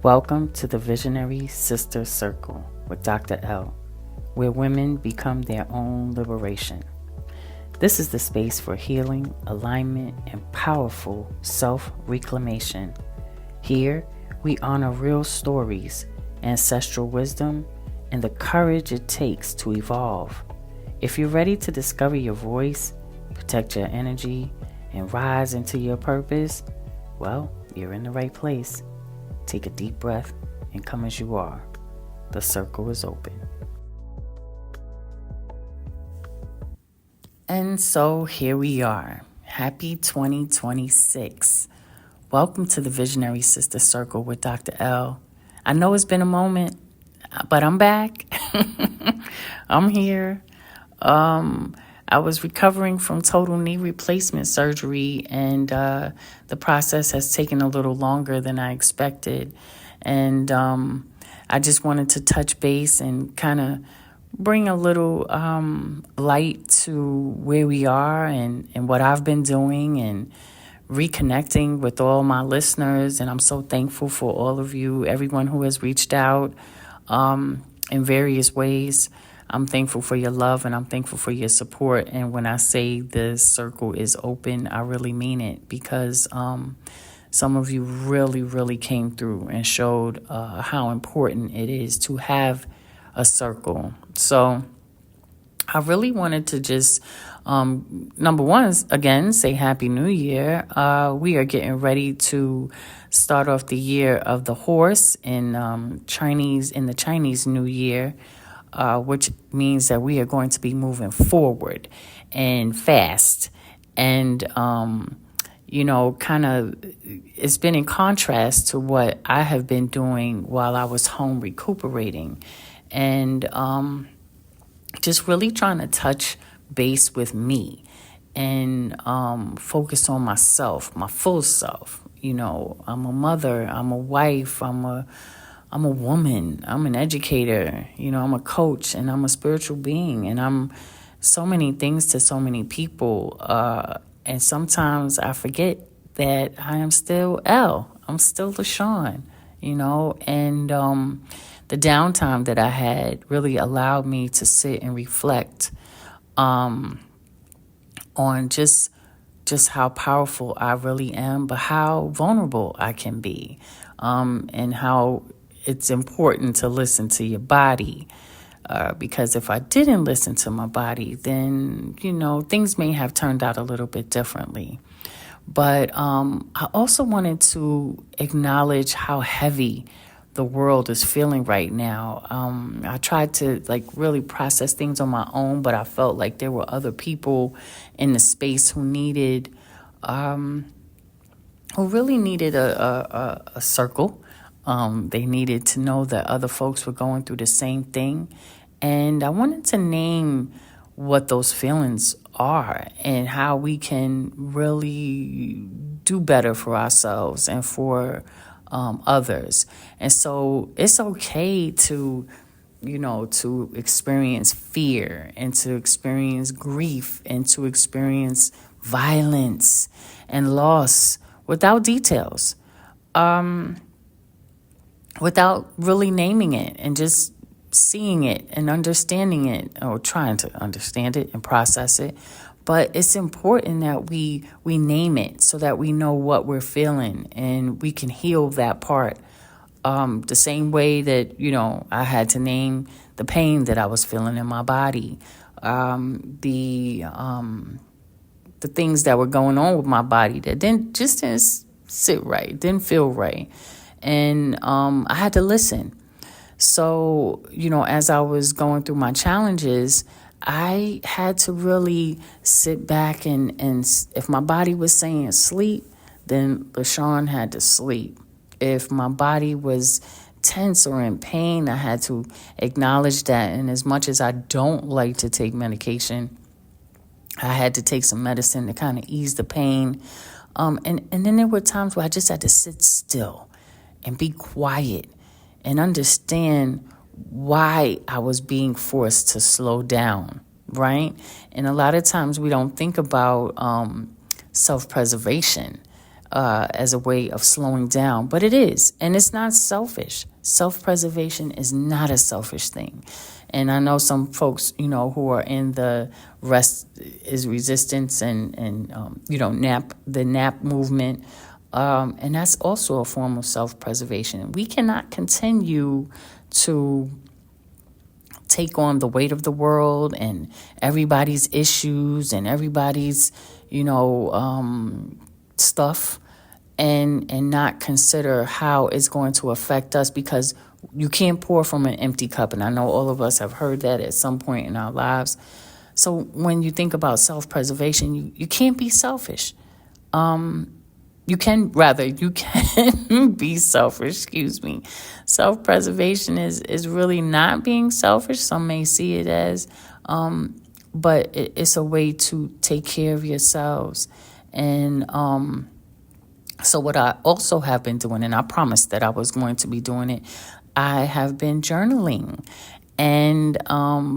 Welcome to the Visionary Sister Circle with Dr. L, where women become their own liberation. This is the space for healing, alignment, and powerful self-reclamation. Here, we honor real stories, ancestral wisdom, and the courage it takes to evolve. If you're ready to discover your voice, protect your energy, and rise into your purpose, well, you're in the right place. Take a deep breath and come as you are. The circle is open. And so here we are. Happy 2026. Welcome to the Visionary Sister Circle with Dr. L. I know it's been a moment, but I'm back. I'm here. I was recovering from total knee replacement surgery, and the process has taken a little longer than I expected. And I just wanted to touch base and kind of bring a little light to where we are and what I've been doing and reconnecting with all my listeners. And I'm so thankful for all of you, everyone who has reached out in various ways. I'm thankful for your love and I'm thankful for your support. And when I say the circle is open, I really mean it, because some of you really came through and showed how important it is to have a circle. So I really wanted to just, number one, again, say Happy New Year. We are getting ready to start off the year of the horse in the Chinese New Year. Which means that we are going to be moving forward and fast. And, kind of, it's been in contrast to what I have been doing while I was home recuperating. And just really trying to touch base with me and focus on myself, my full self. I'm a mother, I'm a wife, I'm a woman, I'm an educator, I'm a coach, and I'm a spiritual being, and I'm so many things to so many people. And sometimes I forget that I am still L. I'm still LaShawn, and the downtime that I had really allowed me to sit and reflect on just how powerful I really am, but how vulnerable I can be, and how it's important to listen to your body, because if I didn't listen to my body, then, things may have turned out a little bit differently. But I also wanted to acknowledge how heavy the world is feeling right now. I tried to really process things on my own, but I felt like there were other people in the space who really needed a circle. They needed to know that other folks were going through the same thing. And I wanted to name what those feelings are and how we can really do better for ourselves and for others. And so it's okay to experience fear and to experience grief and to experience violence and loss without details. Without really naming it and just seeing it and understanding it, or trying to understand it and process it. But it's important that we name it so that we know what we're feeling and we can heal that part. The same way that, I had to name the pain that I was feeling in my body, the things that were going on with my body that didn't sit right, didn't feel right. And I had to listen. So, as I was going through my challenges, I had to really sit back and if my body was saying sleep, then LaShawn had to sleep. If my body was tense or in pain, I had to acknowledge that. And as much as I don't like to take medication, I had to take some medicine to kind of ease the pain. And then there were times where I just had to sit still and be quiet and understand why I was being forced to slow down, right? And a lot of times we don't think about self-preservation. as a way of slowing down, but it is, and it's not selfish. Self-preservation is not a selfish thing. And I know some folks, who are in the rest is resistance and the nap movement. And that's also a form of self-preservation. We cannot continue to take on the weight of the world and everybody's issues and everybody's, stuff and not consider how it's going to affect us, because you can't pour from an empty cup. And I know all of us have heard that at some point in our lives. So when you think about self-preservation, you can't be selfish. You can be selfish, Self-preservation is really not being selfish. Some may see it as, but it's a way to take care of yourselves. And so what I also have been doing, and I promised that I was going to be doing it, I have been journaling and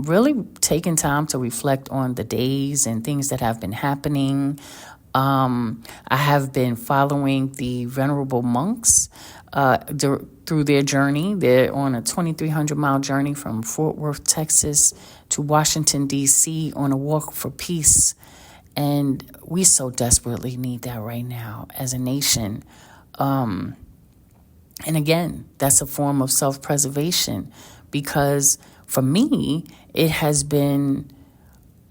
really taking time to reflect on the days and things that have been happening. I have been following the venerable monks through their journey. They're on a 2,300-mile journey from Fort Worth, Texas to Washington, D.C. on a walk for peace. And we so desperately need that right now as a nation. And again, that's a form of self-preservation, because for me, it has been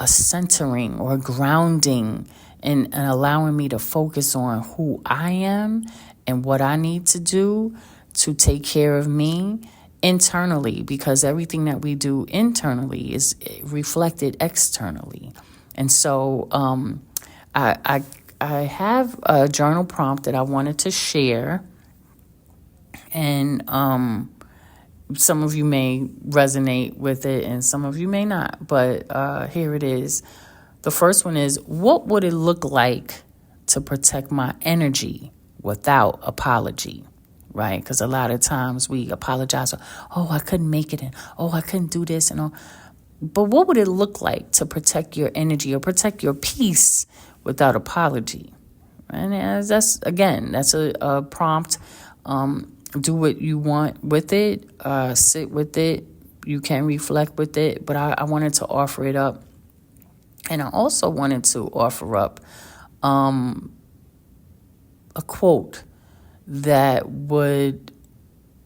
a centering or grounding and allowing me to focus on who I am and what I need to do to take care of me internally, because everything that we do internally is reflected externally. And so I have a journal prompt that I wanted to share, and some of you may resonate with it and some of you may not, but here it is. The first one is, what would it look like to protect my energy without apology, right? Because a lot of times we apologize, I couldn't make it, and I couldn't do this, and all. But what would it look like to protect your energy or protect your peace without apology? And that's a prompt. Do what you want with it. Sit with it. You can reflect with it. But I wanted to offer it up. And I also wanted to offer up a quote that would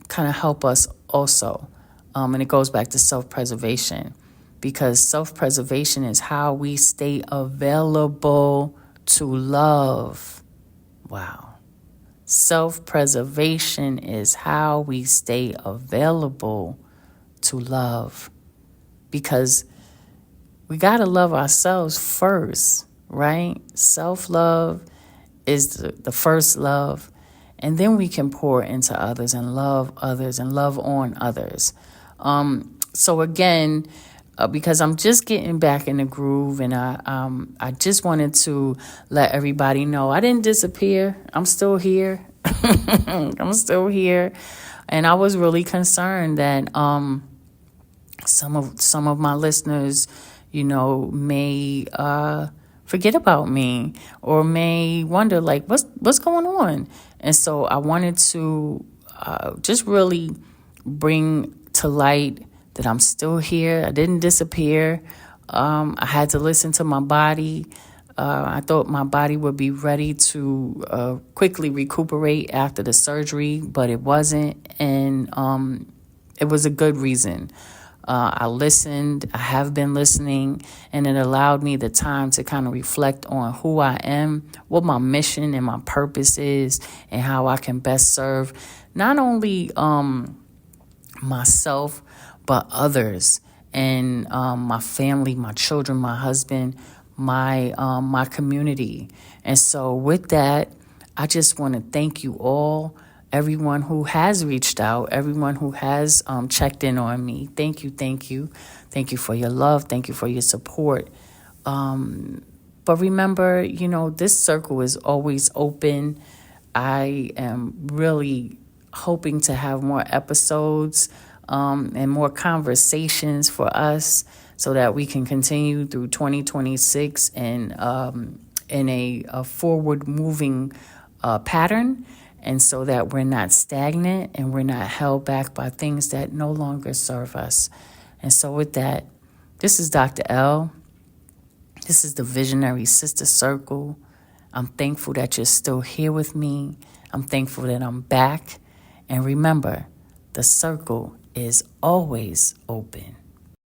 kind of help us also. And it goes back to self-preservation, because self-preservation is how we stay available to love. Wow. Self-preservation is how we stay available to love, because we got to love ourselves first, right? Self-love is the first love, and then we can pour into others and love on others. So again, because I'm just getting back in the groove, and I just wanted to let everybody know I didn't disappear. I'm still here. I'm still here, and I was really concerned that some of my listeners, may forget about me or may wonder, like, what's going on. And so I wanted to just really bring to light that I'm still here. I didn't disappear. I had to listen to my body. I thought my body would be ready to quickly recuperate after the surgery, but it wasn't. And it was a good reason. I listened. I have been listening, and it allowed me the time to kind of reflect on who I am, what my mission and my purpose is, and how I can best serve not only myself, but others, and my family, my children, my husband, my community. And so with that, I just want to thank you all, everyone who has reached out, everyone who has checked in on me. Thank you. Thank you for your love. Thank you for your support. But remember, this circle is always open. I am really hoping to have more episodes and more conversations for us, so that we can continue through 2026 and in a forward-moving pattern, and so that we're not stagnant and we're not held back by things that no longer serve us. And so with that, this is Dr. L. This is the Visionary Sister Circle. I'm thankful that you're still here with me. I'm thankful that I'm back. And remember, the circle is always open.